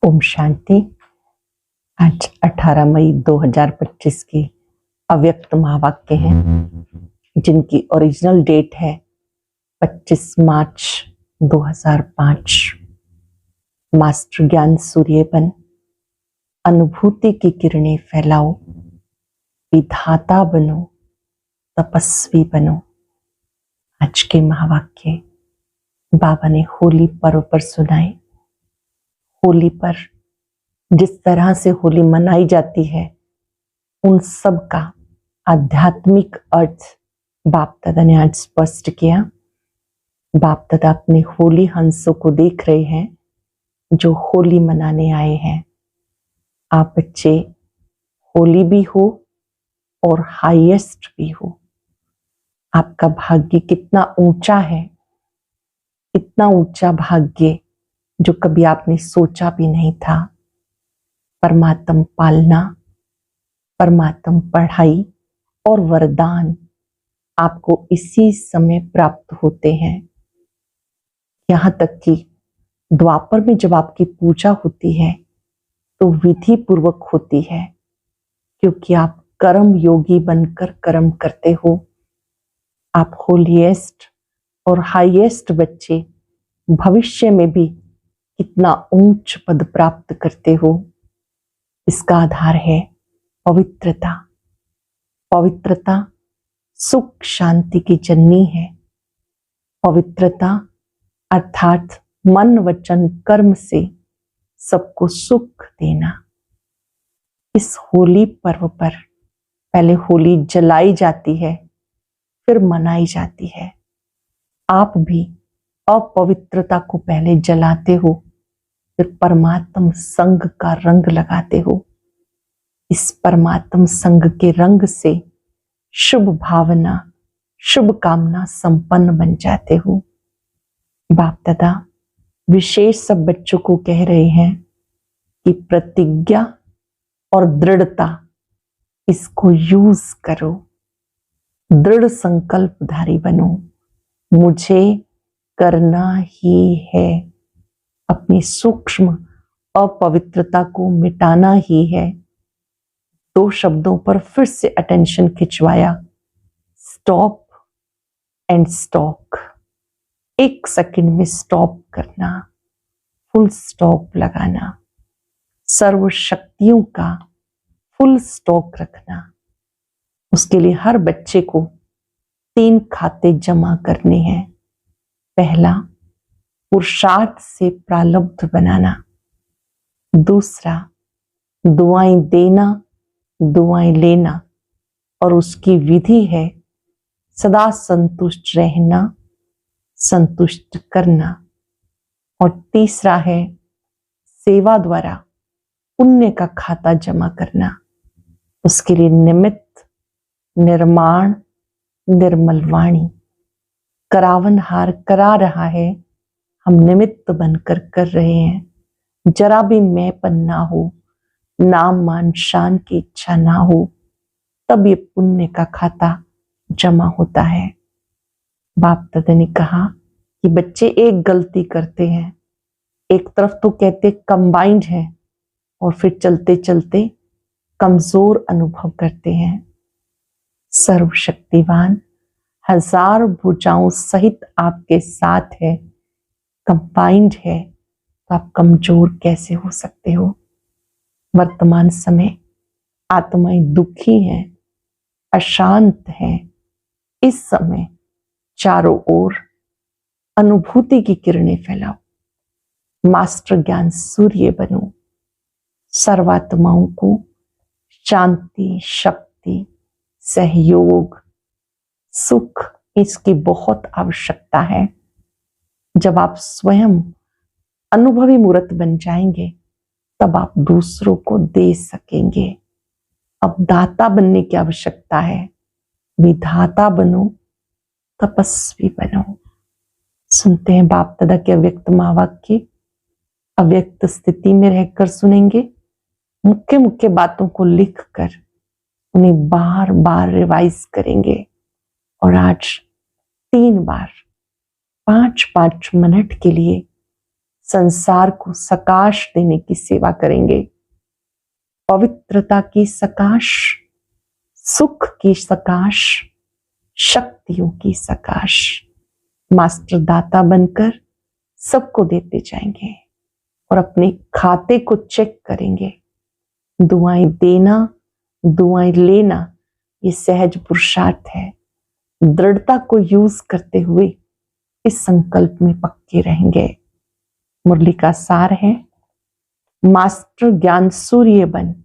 ओम शांति। आज 18 मई 2025 की अव्यक्त महावाक्य हैं, जिनकी ओरिजिनल डेट है 25 मार्च 2005। मास्टर ज्ञान सूर्य बन, अनुभूति की किरणें फैलाओ, विधाता बनो, तपस्वी बनो। आज के महावाक्य बाबा ने होली पर्व पर सुनाए। होली पर जिस तरह से होली मनाई जाती है, उन सब का आध्यात्मिक अर्थ बाप दादा ने आज स्पष्ट किया। बाप दादा अपने होली हंसों को देख रहे हैं जो होली मनाने आए हैं। आप बच्चे होली भी हो और हाईएस्ट भी हो। आपका भाग्य कितना ऊंचा है, इतना ऊंचा भाग्य जो कभी आपने सोचा भी नहीं था। परमात्म पालना, परमात्म पढ़ाई और वरदान आपको इसी समय प्राप्त होते हैं। यहाँ तक कि द्वापर में जब आपकी पूजा होती है तो विधि पूर्वक होती है, क्योंकि आप कर्म योगी बनकर कर्म करते हो। आप होलीएस्ट और हाईएस्ट बच्चे भविष्य में भी कितना ऊंच पद प्राप्त करते हो। इसका आधार है पवित्रता। पवित्रता सुख शांति की जननी है। पवित्रता अर्थात मन वचन कर्म से सबको सुख देना। इस होली पर्व पर पहले होली जलाई जाती है, फिर मनाई जाती है। आप भी अपवित्रता को पहले जलाते हो, फिर परमात्म संग का रंग लगाते हो। इस परमात्म संग के रंग से शुभ भावना, शुभ कामना संपन्न बन जाते हो। बाप दादा विशेष सब बच्चों को कह रहे हैं कि प्रतिज्ञा और दृढ़ता, इसको यूज करो। दृढ़ संकल्पधारी बनो। मुझे करना ही है, अपनी सूक्ष्म अपवित्रता को मिटाना ही है। दो शब्दों पर फिर से अटेंशन खिंचवाया, स्टॉप एंड स्टॉक। 1 सेकंड में स्टॉप करना, फुल स्टॉप लगाना, सर्व शक्तियों का फुल स्टॉक रखना। उसके लिए हर बच्चे को 3 खाते जमा करने हैं। पहला, पुरुषार्थ से प्रारब्ध बनाना। दूसरा, दुआएं देना, दुआएं लेना, और उसकी विधि है सदा संतुष्ट रहना, संतुष्ट करना। और तीसरा है सेवा द्वारा पुण्य का खाता जमा करना। उसके लिए निमित्त, निर्माण, निर्मल वाणी। करावनहार करा रहा है, हम निमित्त बनकर कर रहे हैं। जरा भी मैंपन ना हो, नाम मान शान की इच्छा ना हो, तब ये पुण्य का खाता जमा होता है। बाप दादा ने कहा कि बच्चे एक गलती करते हैं। एक तरफ तो कहते कंबाइंड है, और फिर चलते चलते कमजोर अनुभव करते हैं। सर्वशक्तिवान 1000 भुजाओं सहित आपके साथ है, कंबाइंड है, तो आप कमजोर कैसे हो सकते हो। वर्तमान समय आत्माएं दुखी हैं, अशांत हैं। इस समय चारों ओर अनुभूति की किरणें फैलाओ। मास्टर ज्ञान सूर्य बनो। सर्वात्माओं को शांति, शक्ति, सहयोग, सुख, इसकी बहुत आवश्यकता है। जब आप स्वयं अनुभवी मूर्त बन जाएंगे, तब आप दूसरों को दे सकेंगे। अब दाता बनने की आवश्यकता है। विधाता बनो, तपस्वी बनो। सुनते हैं बाप दादा के अव्यक्त महावाक्य। अव्यक्त स्थिति में रहकर सुनेंगे। मुख्य मुख्य बातों को लिखकर उन्हें बार बार रिवाइज करेंगे। और आज 3 बार 5-5 मिनट के लिए संसार को सकाश देने की सेवा करेंगे। पवित्रता की सकाश, सुख की सकाश, शक्तियों की सकाश। मास्टर दाता बनकर सबको देते जाएंगे और अपने खाते को चेक करेंगे। दुआएं देना, दुआएं लेना, ये सहज पुरुषार्थ है। दृढ़ता को यूज करते हुए इस संकल्प में पक्के रहेंगे। मुरली का सार है, मास्टर ज्ञान सूर्य बन,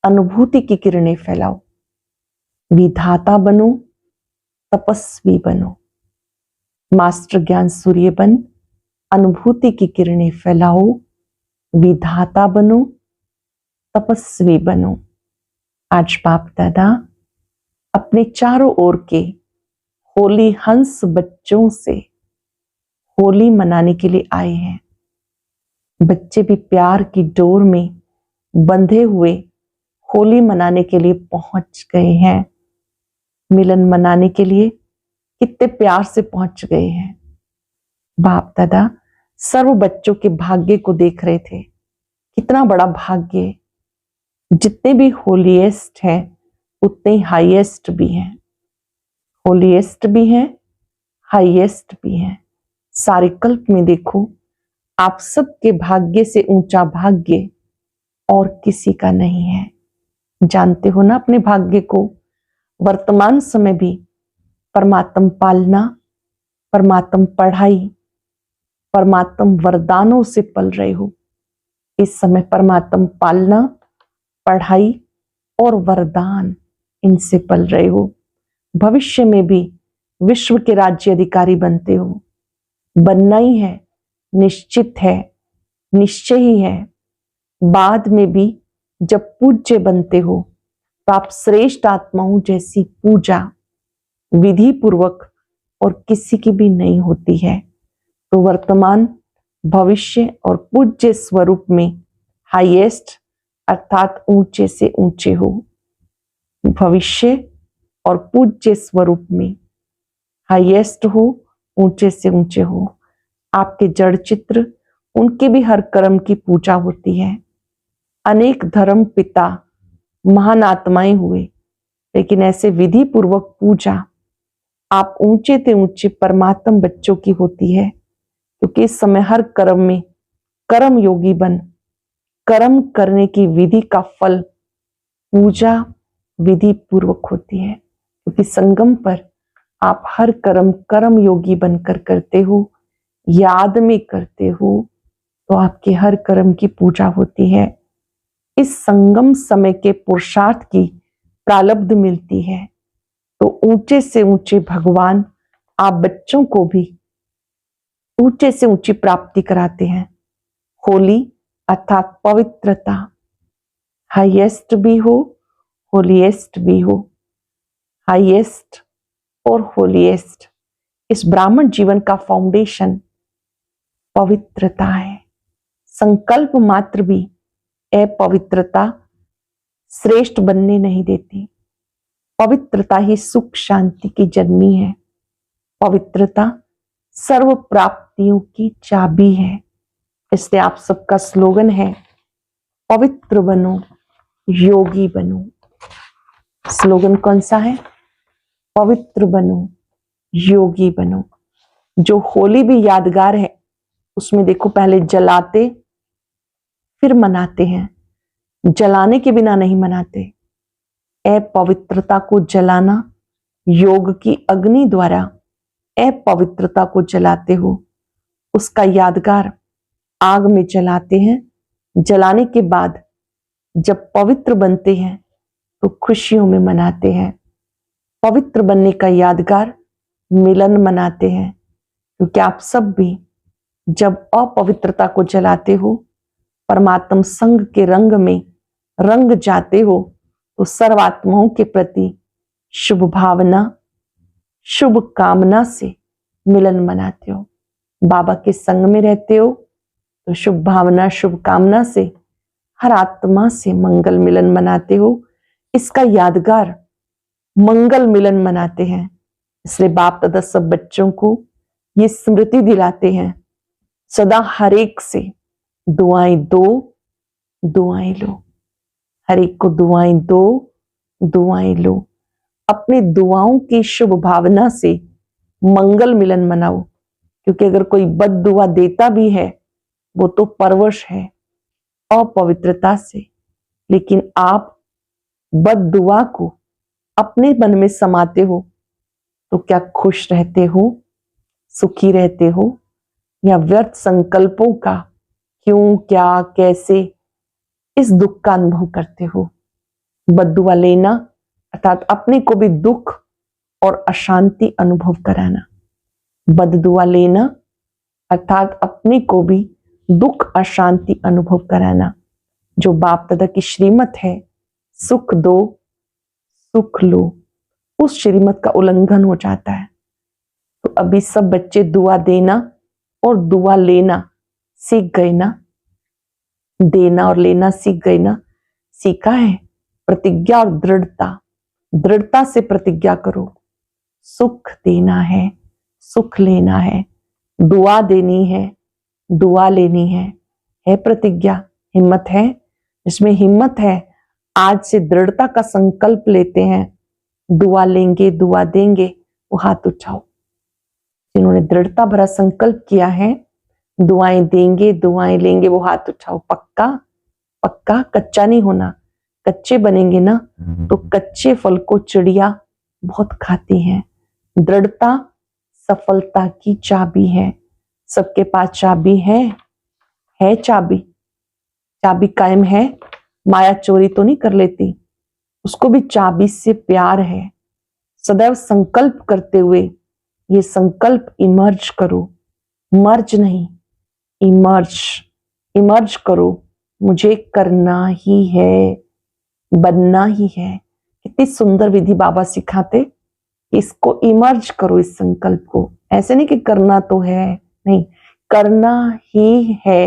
अनुभूति की किरणें फैलाओ, विधाता बनो, तपस्वी बनो। मास्टर ज्ञान सूर्य बन, अनुभूति की किरणें फैलाओ, विधाता बनो, तपस्वी बनो। आज बाप दादा अपने चारों ओर के होली हंस बच्चों से होली मनाने के लिए आए हैं। बच्चे भी प्यार की डोर में बंधे हुए होली मनाने के लिए पहुंच गए हैं। मिलन मनाने के लिए कितने प्यार से पहुंच गए हैं। बाप दादा सर्व बच्चों के भाग्य को देख रहे थे। कितना बड़ा भाग्य, जितने भी होलीएस्ट हैं उतने हाईएस्ट भी हैं। होलीएस्ट भी हैं, हाईएस्ट भी हैं। सारे कल्प में देखो, आप सबके भाग्य से ऊंचा भाग्य और किसी का नहीं है। जानते हो ना अपने भाग्य को। वर्तमान समय भी परमात्म पालना, परमात्म पढ़ाई, परमात्म वरदानों से पल रहे हो। इस समय परमात्म पालना, पढ़ाई और वरदान, इनसे पल रहे हो। भविष्य में भी विश्व के राज्य अधिकारी बनते हो। बनना ही है, निश्चित है, निश्चय ही है। बाद में भी जब पूज्य बनते हो तो आप श्रेष्ठ आत्माओं जैसी पूजा विधि पूर्वक और किसी की भी नहीं होती है। तो वर्तमान, भविष्य और पूज्य स्वरूप में हाईएस्ट अर्थात ऊंचे से ऊंचे हो। भविष्य और पूज्य स्वरूप में हाईएस्ट हो, ऊंचे से ऊंचे हो। आपके जड़ चित्र, उनके भी हर कर्म की पूजा होती है। अनेक धर्म पिता महान आत्माएं हुए, लेकिन ऐसे विधि पूर्वक पूजा आप ऊंचे से ऊंचे परमात्म बच्चों की होती है। क्योंकि इस समय हर कर्म में कर्म योगी बन, कर्म करने की विधि का फल पूजा विधि पूर्वक होती है। क्योंकि संगम पर आप हर कर्म कर्म योगी बनकर करते हो, याद में करते हो, तो आपके हर कर्म की पूजा होती है। इस संगम समय के पुरुषार्थ की प्रालब्ध मिलती है। तो ऊंचे से ऊंचे भगवान आप बच्चों को भी ऊंचे से ऊंची प्राप्ति कराते हैं। होली अर्थात पवित्रता, हाईएस्ट भी हो, होलीएस्ट भी हो। हाईएस्ट और होलीएस्ट, इस ब्राह्मण जीवन का फाउंडेशन पवित्रता है। संकल्प मात्र भी अपवित्रता श्रेष्ठ बनने नहीं देती। पवित्रता ही सुख शांति की जननी है। पवित्रता सर्व प्राप्तियों की चाबी है। इसलिए आप सबका स्लोगन है, पवित्र बनो, योगी बनो। स्लोगन कौन सा है? पवित्र बनो, योगी बनो। जो होली भी यादगार है, उसमें देखो पहले जलाते फिर मनाते हैं। जलाने के बिना नहीं मनाते। अपवित्रता को जलाना, योग की अग्नि द्वारा अपवित्रता को जलाते हो, उसका यादगार आग में जलाते हैं। जलाने के बाद जब पवित्र बनते हैं तो खुशियों में मनाते हैं। पवित्र बनने का यादगार मिलन मनाते हैं। क्योंकि आप सब भी जब अपवित्रता को जलाते हो, परमात्म संग के रंग में रंग जाते हो, तो सर्वात्माओं के प्रति शुभ भावना, शुभ कामना से मिलन मनाते हो। बाबा के संग में रहते हो तो शुभ भावना, शुभ कामना से हर आत्मा से मंगल मिलन मनाते हो। इसका यादगार मंगल मिलन मनाते हैं। इसलिए बाप दादा सब बच्चों को ये स्मृति दिलाते हैं, सदा हर एक से दुआएं दो, दुआएं लो। हर एक को दुआएं दो, दुआएं लो। अपनी दुआओं की शुभ भावना से मंगल मिलन मनाओ, क्योंकि अगर कोई बद दुआ देता भी है वो तो परवश है अपवित्रता से, लेकिन आप बद दुआ को अपने मन में समाते हो तो क्या खुश रहते हो, सुखी रहते हो, या व्यर्थ संकल्पों का क्यों, क्या, कैसे, इस दुख का अनुभव करते हो। बद्दुआ लेना अर्थात अपने को भी दुख और अशांति अनुभव कराना। बद्दुआ लेना अर्थात अपने को भी दुख अशांति अनुभव कराना। जो बाप दादा की श्रीमत है, सुख दो सुख लो, उस श्रीमत का उल्लंघन हो जाता है। तो अभी सब बच्चे दुआ देना और दुआ लेना सीख गए ना, देना और लेना सीख गए ना। सीखा है प्रतिज्ञा और दृढ़ता, दृढ़ता से प्रतिज्ञा करो। सुख देना है, सुख लेना है, दुआ देनी है, दुआ लेनी है प्रतिज्ञा। हिम्मत है, जिसमें हिम्मत है आज से दृढ़ता का संकल्प लेते हैं, दुआ लेंगे दुआ देंगे, वो हाथ उठाओ। जिन्होंने दृढ़ता भरा संकल्प किया है दुआएं देंगे दुआएं लेंगे, वो हाथ उठाओ। पक्का पक्का, कच्चा नहीं होना। कच्चे बनेंगे ना तो कच्चे फल को चिड़िया बहुत खाती हैं। दृढ़ता सफलता की चाबी है। सबके पास चाबी है चाबी, चाबी कायम है। माया चोरी तो नहीं कर लेती, उसको भी चाबी से प्यार है। सदैव संकल्प करते हुए ये संकल्प इमर्ज करो, मर्ज नहीं, इमर्ज करो। मुझे करना ही है, बनना ही है। कितनी सुंदर विधि बाबा सिखाते। इसको इमर्ज करो, इस संकल्प को। ऐसे नहीं कि करना तो है, नहीं, करना ही है।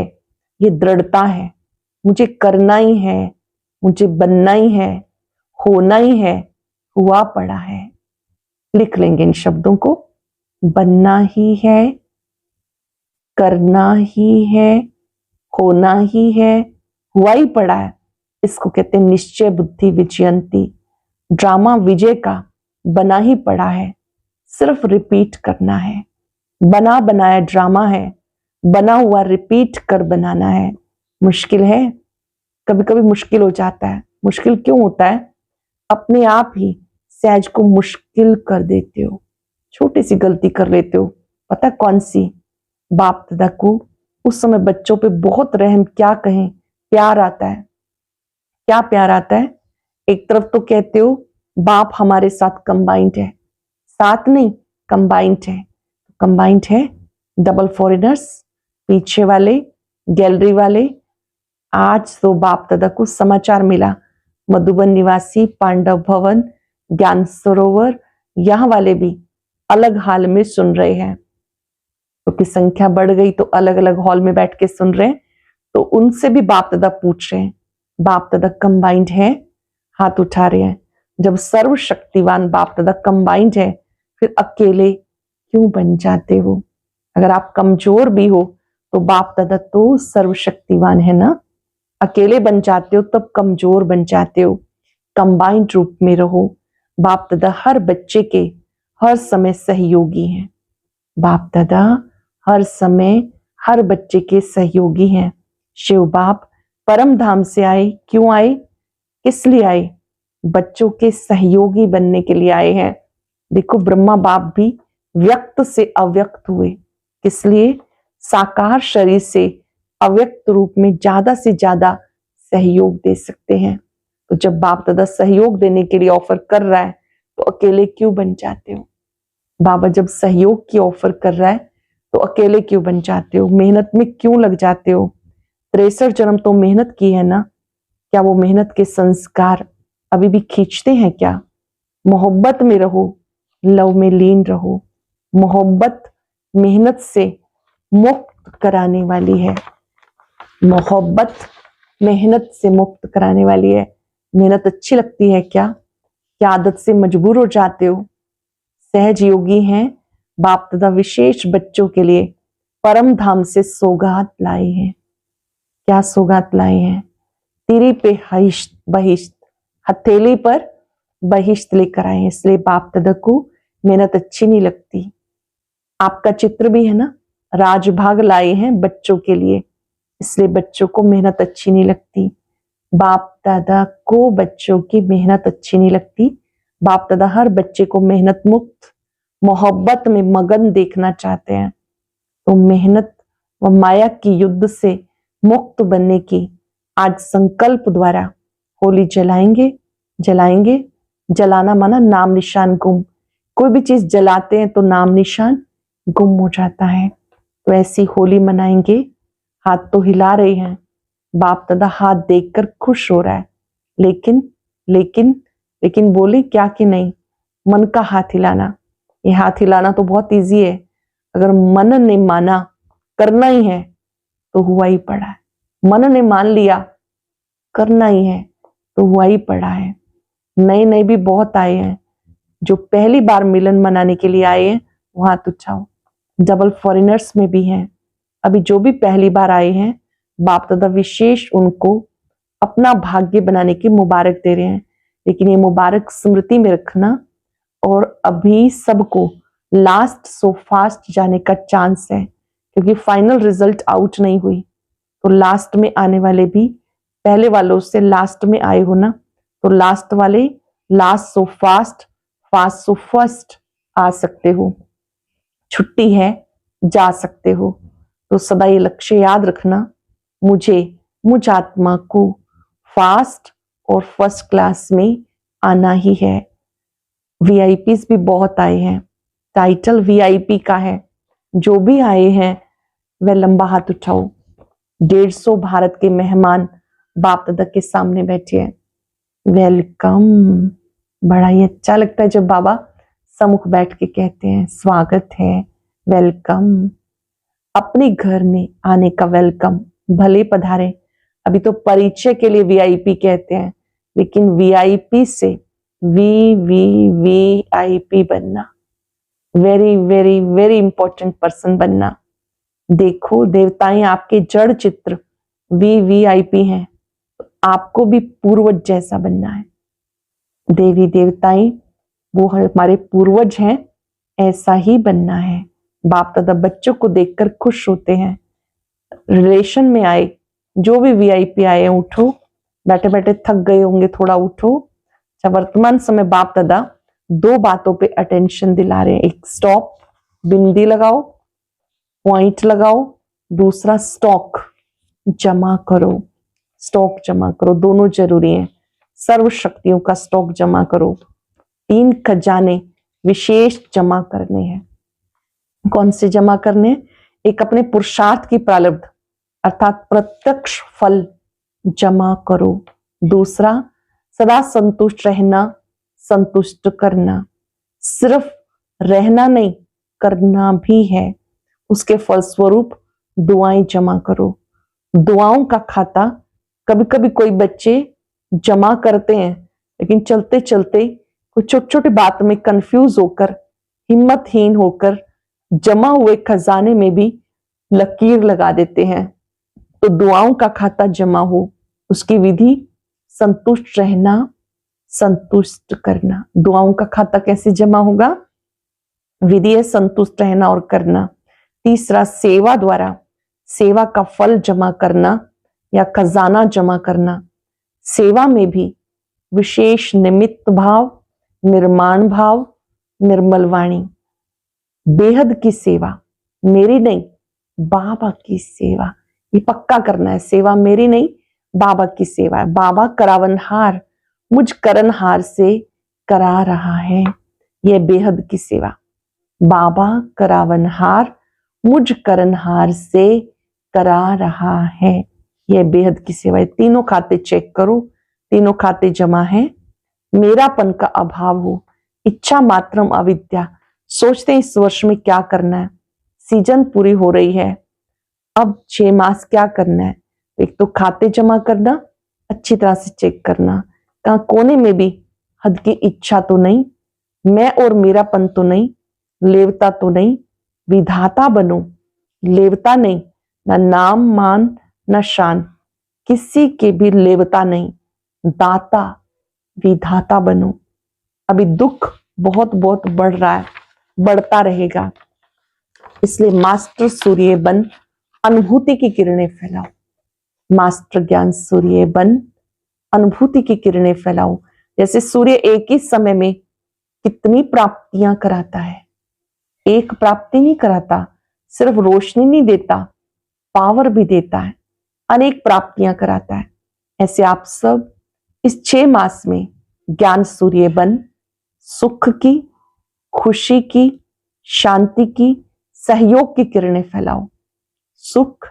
ये दृढ़ता है, मुझे करना ही है, मुझे बनना ही है, होना ही है, हुआ पड़ा है। लिख लेंगे इन शब्दों को। बनना ही है, करना ही है, होना ही है, हुआ ही पड़ा है। इसको कहते हैं निश्चय बुद्धि विजयंती। ड्रामा विजय का बना ही पड़ा है, सिर्फ रिपीट करना है। बना बनाया ड्रामा है, बना हुआ रिपीट कर बनाना है। मुश्किल है, कभी कभी मुश्किल हो जाता है। मुश्किल क्यों होता है? अपने आप ही सहज को मुश्किल कर देते हो, छोटी सी गलती कर लेते हो। पता कौन सी? बाप दादा को उस समय बच्चों पे बहुत रहम, क्या कहें, प्यार आता है। क्या प्यार आता है? एक तरफ तो कहते हो बाप हमारे साथ कंबाइंड है, साथ नहीं कंबाइंड है। कंबाइंड है डबल फॉरेनर्स, पीछे वाले, गैलरी वाले। आज तो बाप दादा को समाचार मिला, मधुबन निवासी, पांडव भवन, ज्ञान सरोवर, यहाँ वाले भी अलग हाल में सुन रहे हैं। क्योंकि संख्या बढ़ गई तो अलग अलग हॉल में बैठ के सुन रहे हैं। तो उनसे भी बाप दादा पूछ रहे हैं, बाप दादा कंबाइंड है? हाथ उठा रहे हैं। जब सर्वशक्तिवान बाप दादा कंबाइंड है, फिर अकेले क्यों बन जाते हो? अगर आप कमजोर भी हो तो बाप दादा तो सर्वशक्तिवान है ना। अकेले बन जाते हो तब कमजोर बन जाते हो। कंबाइंड रूप में रहो। बाप दादा हर बच्चे के हर समय सहयोगी हैं। बाप दादा हर समय हर बच्चे के सहयोगी हैं। शिव बाप परम धाम से आए, क्यों आए, किस लिए आए? बच्चों के सहयोगी बनने के लिए आए हैं। देखो ब्रह्मा बाप भी व्यक्त से अव्यक्त हुए, किस लिए? साकार शरीर से अव्यक्त रूप में ज्यादा से ज्यादा सहयोग दे सकते हैं। तो जब बाप दादा सहयोग देने के लिए ऑफर कर रहा है तो अकेले क्यों बन जाते हो? बाबा जब सहयोग की ऑफर कर रहा है तो अकेले क्यों बन जाते हो? मेहनत में क्यों लग जाते हो? 63 जन्म तो मेहनत की है ना। क्या वो मेहनत के संस्कार अभी भी खींचते हैं क्या? मोहब्बत में रहो, लव में लीन रहो। मोहब्बत मेहनत से मुक्त कराने वाली है। मोहब्बत मेहनत से मुक्त कराने वाली है। मेहनत अच्छी लगती है क्या? क्या आदत से मजबूर हो जाते हो? सहज योगी हैं बाप दादा विशेष बच्चों के लिए परम धाम से सौगात लाए हैं। क्या सौगात लाए हैं? तिरी पे हिश्त बहिश्त, हथेली पर बहिश्त लेकर आए हैं। इसलिए बाप दादा को मेहनत अच्छी नहीं लगती। आपका चित्र भी है ना, राजभाग लाए हैं बच्चों के लिए, इसलिए बच्चों को मेहनत अच्छी नहीं लगती। बाप दादा को बच्चों की मेहनत अच्छी नहीं लगती। बाप दादा हर बच्चे को मेहनत मुक्त, मोहब्बत में मगन देखना चाहते हैं। तो मेहनत व माया की युद्ध से मुक्त बनने की आज संकल्प द्वारा होली जलाएंगे। जलाएंगे, जलाना माना नाम निशान गुम। कोई भी चीज जलाते हैं तो नाम निशान गुम हो जाता है। तो ऐसी होली मनाएंगे। हाथ तो हिला रहे हैं, बाप दादा हाथ देखकर खुश हो रहा है, लेकिन लेकिन लेकिन बोले क्या कि नहीं, मन का हाथ हिलाना। ये हाथ हिलाना तो बहुत इजी है, अगर मन ने माना करना ही है तो हुआ ही पड़ा है। मन ने मान लिया करना ही है तो हुआ ही पड़ा है। नए नए भी बहुत आए हैं, जो पहली बार मिलन मनाने के लिए आए हैं वो हाथ उठाओ। डबल फॉरेनर्स में भी हैं। अभी जो भी पहली बार आए हैं, बाप दादा विशेष उनको अपना भाग्य बनाने की मुबारक दे रहे हैं। लेकिन ये मुबारक स्मृति में रखना, और अभी सबको लास्ट सो फास्ट जाने का चांस है, क्योंकि फाइनल रिजल्ट आउट नहीं हुई। तो लास्ट में आने वाले भी पहले वालों से लास्ट में आए हो ना, तो लास्ट वाले last so fast, fast so first आ सकते हो। छुट्टी है, जा सकते हो। तो सदा ये लक्ष्य याद रखना, मुझ आत्मा को फास्ट और फर्स्ट क्लास में आना ही है। वीआईपीस भी बहुत आए हैं, टाइटल वीआईपी का है। जो भी आए हैं वह लंबा हाथ उठाओ। 150 भारत के मेहमान बाप दादा के सामने बैठे हैं। वेलकम। बड़ा ही अच्छा लगता है जब बाबा सम्मुख बैठ के कहते हैं स्वागत है, वेलकम। अपने घर में आने का वेलकम, भले पधारे। अभी तो परिचय के लिए वीआईपी कहते हैं, लेकिन वीआईपी से वीआईपी बनना, very very very important person बनना। देखो देवताएं आपके जड़ चित्र वीआईपी हैं, तो आपको भी पूर्वज जैसा बनना है। देवी देवताएं वो हमारे पूर्वज हैं, ऐसा ही बनना है। बाप दादा बच्चों को देखकर खुश होते हैं। रिलेशन में आए जो भी वीआईपी आए, उठो। बैठे बैठे थक गए होंगे, थोड़ा उठो। वर्तमान समय बाप दादा 2 बातों पे अटेंशन दिला रहे हैं। एक स्टॉप, बिंदी लगाओ, पॉइंट लगाओ। दूसरा स्टॉक जमा करो। स्टॉक जमा करो, दोनों जरूरी है। सर्व शक्तियों का स्टॉक जमा करो। 3 खजाने विशेष जमा करने हैं। कौन से जमा करने? एक अपने पुरुषार्थ की प्रारब्ध अर्थात प्रत्यक्ष फल जमा करो। दूसरा सदा संतुष्ट रहना, संतुष्ट करना। सिर्फ रहना नहीं, करना भी है। उसके फलस्वरूप दुआएं जमा करो। दुआओं का खाता कभी कभी कोई बच्चे जमा करते हैं, लेकिन चलते चलते कुछ छोटी छोटी बात में कंफ्यूज होकर, हिम्मतहीन होकर जमा हुए खजाने में भी लकीर लगा देते हैं। तो दुआओं का खाता जमा हो, उसकी विधि संतुष्ट रहना, संतुष्ट करना। दुआओं का खाता कैसे जमा होगा? विधि है संतुष्ट रहना और करना। तीसरा सेवा द्वारा सेवा का फल जमा करना या खजाना जमा करना। सेवा में भी विशेष निमित्त भाव, निर्माण भाव, निर्मल वाणी। बेहद की सेवा, मेरी नहीं बाबा की सेवा, ये पक्का करना है। सेवा मेरी नहीं, बाबा की सेवा है। बाबा करावनहार मुझ करनहार से करा रहा है, यह बेहद की सेवा। बाबा करावनहार मुझ करनहार से करा रहा है, यह बेहद की सेवा है। तीनों खाते चेक करो, तीनों खाते जमा है। मेरापन का अभाव हो, इच्छा मात्रम अविद्या। सोचते हैं इस वर्ष में क्या करना है, सीजन पूरी हो रही है, अब 6 मास क्या करना है। एक तो खाते जमा करना, अच्छी तरह से चेक करना, कहां कोने में भी हद की इच्छा तो नहीं, मैं और मेरापन तो नहीं, लेवता तो नहीं। विधाता बनो, लेवता नहीं, न नाम मान न शान, किसी के भी लेवता नहीं, दाता विधाता बनो। अभी दुख बहुत बहुत बढ़ रहा है, बढ़ता रहेगा, इसलिए मास्टर सूर्य बन अनुभूति की किरणें फैलाओ। मास्टर ज्ञान सूर्य बन अनुभूति की किरणें फैलाओ। जैसे सूर्य एक ही समय में कितनी प्राप्तियां कराता है, एक प्राप्ति नहीं कराता, सिर्फ रोशनी नहीं देता, पावर भी देता है, अनेक प्राप्तियां कराता है। ऐसे आप सब इस 6 मास में ज्ञान सूर्य बन सुख की, खुशी की, शांति की, सहयोग की किरणें फैलाओ। सुख,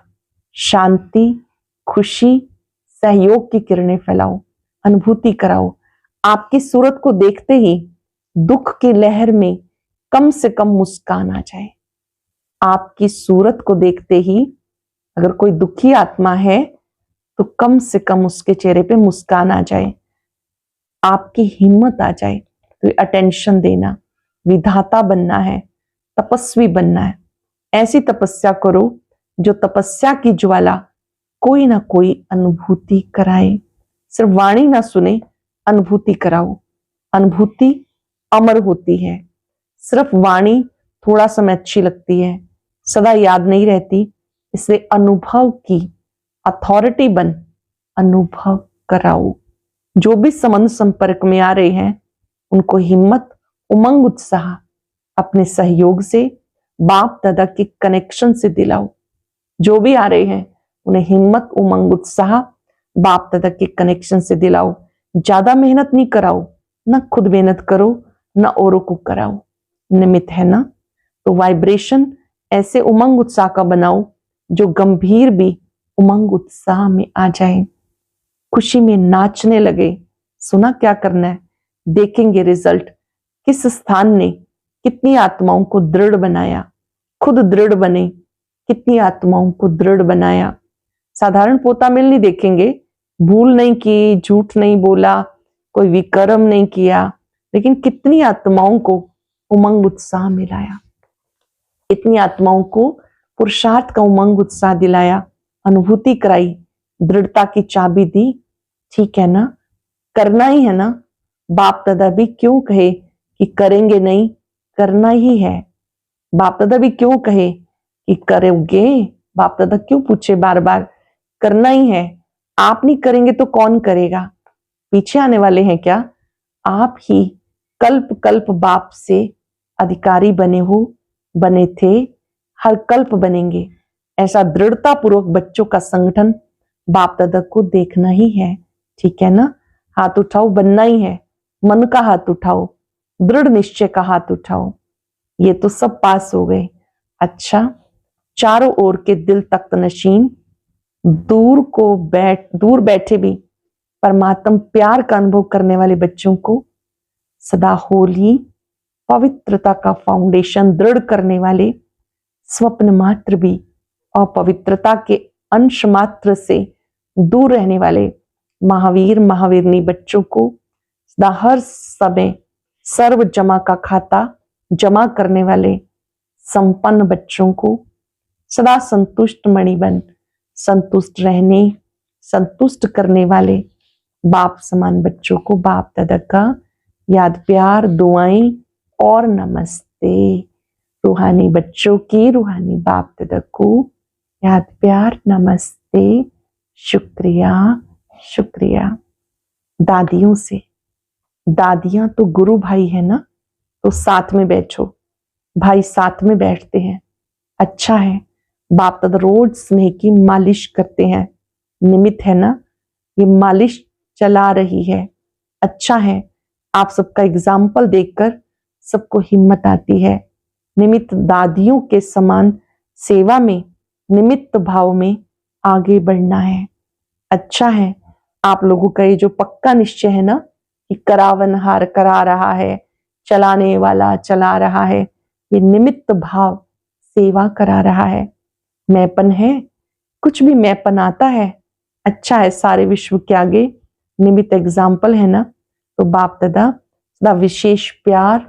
शांति, खुशी, सहयोग की किरणें फैलाओ, अनुभूति कराओ। आपकी सूरत को देखते ही दुख की लहर में कम से कम मुस्कान आ जाए। आपकी सूरत को देखते ही अगर कोई दुखी आत्मा है तो कम से कम उसके चेहरे पे मुस्कान आ जाए, आपकी हिम्मत आ जाए। तो अटेंशन देना, विधाता बनना है, तपस्वी बनना है। ऐसी तपस्या करो जो तपस्या की ज्वाला कोई ना कोई अनुभूति कराए। सिर्फ वाणी ना सुने, अनुभूति कराओ। अनुभूति अमर होती है। सिर्फ वाणी थोड़ा समय अच्छी लगती है, सदा याद नहीं रहती। इसलिए अनुभव की अथॉरिटी बन अनुभव कराओ। जो भी संबंध संपर्क में आ रहे हैं उनको हिम्मत, उमंग, उत्साह अपने सहयोग से, बाप दादा के कनेक्शन से दिलाओ। जो भी आ रहे हैं उन्हें हिम्मत, उमंग, उत्साह बाप दादा के कनेक्शन से दिलाओ। ज्यादा मेहनत नहीं कराओ, ना खुद मेहनत करो ना औरों को कराओ। निमित्त है ना, तो वाइब्रेशन ऐसे उमंग उत्साह का बनाओ जो गंभीर भी उमंग उत्साह में आ जाए, खुशी में नाचने लगे। सुना क्या करना है, देखेंगे रिजल्ट। किस स्थान ने कितनी आत्माओं को दृढ़ बनाया, खुद दृढ़ बने, कितनी आत्माओं को दृढ़ बनाया। साधारण पोता मिल नहीं देखेंगे, भूल नहीं की, झूठ नहीं बोला, कोई विकर्म नहीं किया, लेकिन कितनी आत्माओं को उमंग उत्साह मिलाया, इतनी आत्माओं को पुरुषार्थ का उमंग उत्साह दिलाया, अनुभूति कराई, दृढ़ता की चाबी दी। ठीक है ना, करना ही है ना। बाप दादा भी क्यों कहे कि करेंगे नहीं, करना ही है। बाप दादा भी क्यों कहे कि करोगे, बाप दादा क्यों पूछे बार बार, करना ही है। आप नहीं करेंगे तो कौन करेगा, पीछे आने वाले हैं क्या? आप ही कल्प कल्प बाप से अधिकारी बने थे, हर कल्प बनेंगे। ऐसा दृढ़ता पूर्वक बच्चों का संगठन बाप दादा को देखना ही है। ठीक है ना, हाथ उठाओ, बनना ही है। मन का हाथ उठाओ, दृढ़ निश्चय का हाथ उठाओ। ये तो सब पास हो गए। अच्छा, चारों ओर के दिल तख्त नशीन, दूर बैठे भी परमात्म प्यार का अनुभव करने वाले बच्चों को सदा होली पवित्रता का फाउंडेशन दृढ़ करने वाले, स्वप्न मात्र भी अपवित्रता के अंश मात्र से दूर रहने वाले महावीर महावीरनी बच्चों को सदा हर समय सर्व जमा का खाता जमा करने वाले संपन्न बच्चों को सदा संतुष्ट मणि बन संतुष्ट रहने, संतुष्ट करने वाले बाप समान बच्चों को बाप दादा का याद, प्यार, दुआएं और नमस्ते। रूहानी बच्चों की रूहानी बाप दादा को याद, प्यार, नमस्ते, शुक्रिया शुक्रिया। दादियों से, दादियां तो गुरु भाई है ना, तो साथ में बैठो, भाई साथ में बैठते हैं। अच्छा है, बाप दादा रोज स्नेह की मालिश करते हैं। निमित्त है ना, ये मालिश चला रही है। अच्छा है, आप सबका एग्जाम्पल देखकर सबको हिम्मत आती है। निमित्त दादियों के समान सेवा में, निमित्त भाव में आगे बढ़ना है। अच्छा है, आप लोगों का ये जो पक्का निश्चय है ना कि करावनहार करा रहा है, चलाने वाला चला रहा है, ये निमित्त भाव सेवा करा रहा है। मैपन है, कुछ भी मैपन आता है, अच्छा है, सारे विश्व के आगे निमित्त एग्जाम्पल है ना, तो बाप दादा सदा विशेष प्यार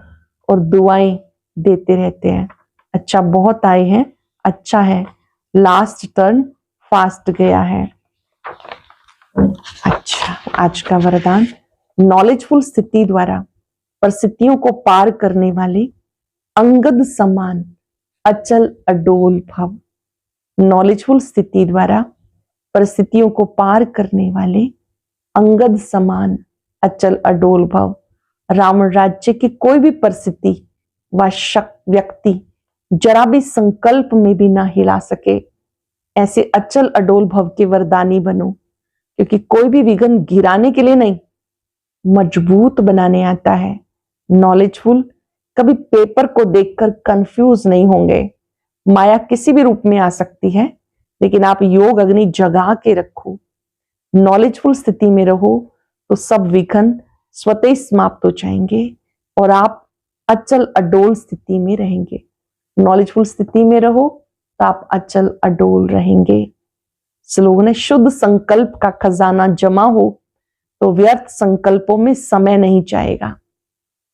और दुआएं देते रहते हैं। अच्छा, बहुत आए हैं, अच्छा है, लास्ट टर्न फास्ट गया है। अच्छा, आज का वरदान, नॉलेजफुल स्थिति द्वारा परिस्थितियों को पार करने वाले अंगद समान अचल अडोल भव। नॉलेजफुल स्थिति द्वारा परिस्थितियों को पार करने वाले अंगद समान अचल अडोल भव। रावण राज्य की कोई भी परिस्थिति व व्यक्ति जरा भी संकल्प में भी ना हिला सके, ऐसे अचल अडोल भव के वरदानी बनो, क्योंकि कोई भी विघ्न गिराने के लिए नहीं, मजबूत बनाने आता है। नॉलेजफुल, कभी पेपर को देखकर कंफ्यूज नहीं होंगे। माया किसी भी रूप में आ सकती है, लेकिन आप योग अग्नि जगा के रखो। नॉलेजफुल स्थिति में रहो तो सब विघ्न स्वतः समाप्त हो जाएंगे और आप अचल अडोल स्थिति में रहेंगे। नॉलेजफुल स्थिति में रहो तो आप अचल अडोल रहेंगे। स्लोगन है, शुद्ध संकल्प का खजाना जमा हो तो व्यर्थ संकल्पों में समय नहीं जाएगा।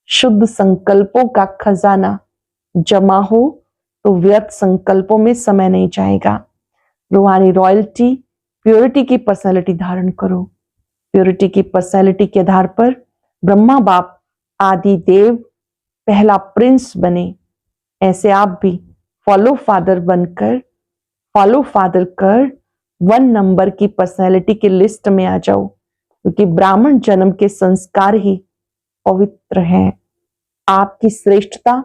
शुद्ध संकल्पों का खजाना जमा हो तो व्यर्थ संकल्पों में समय नहीं जाएगा। रूहानी रॉयल्टी, प्योरिटी की पर्सनालिटी धारण करो। प्योरिटी की पर्सनालिटी के आधार पर ब्रह्मा बाप आदि देव पहला प्रिंस बने, ऐसे आप भी फॉलो फादर बनकर, फॉलो फादर कर 1 नंबर की पर्सनैलिटी की लिस्ट में आ जाओ, क्योंकि ब्राह्मण जन्म के संस्कार ही पवित्र हैं। आपकी श्रेष्ठता,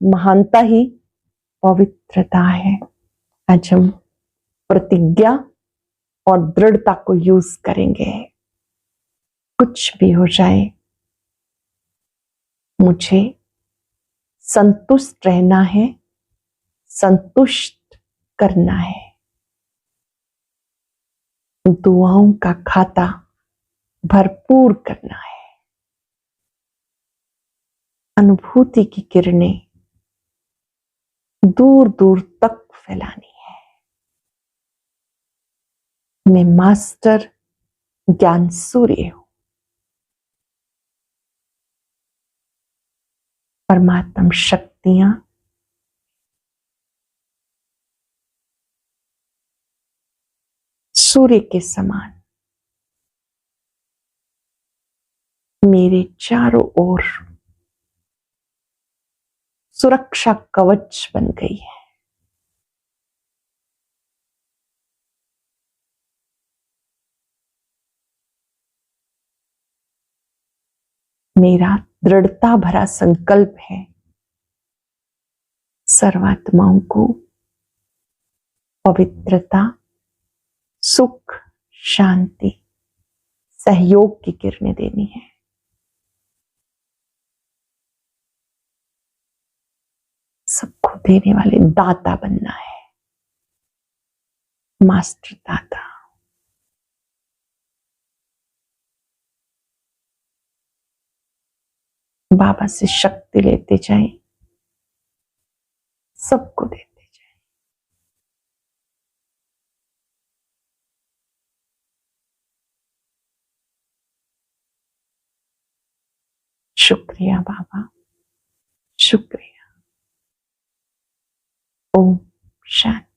महानता ही पवित्रता है। आज हम प्रतिज्ञा और दृढ़ता को यूज करेंगे। कुछ भी हो जाए, मुझे संतुष्ट रहना है, संतुष्ट करना है। दुआओं का खाता भरपूर करना है। अनुभूति की किरणें दूर दूर तक फैलानी है। मैं मास्टर ज्ञान सूर्य हूं। परमात्म शक्तियां सूर्य के समान मेरे चारों ओर सुरक्षा कवच बन गई है। मेरा दृढ़ता भरा संकल्प है सर्वात्माओं को पवित्रता, सुख, शांति, सहयोग की किरणें देनी है। सबको देने वाले दाता बनना है। मास्टर दाता। बाबा से शक्ति लेते जाएं, सबको देते जाएं। शुक्रिया बाबा, शुक्रिया। ओम शांति।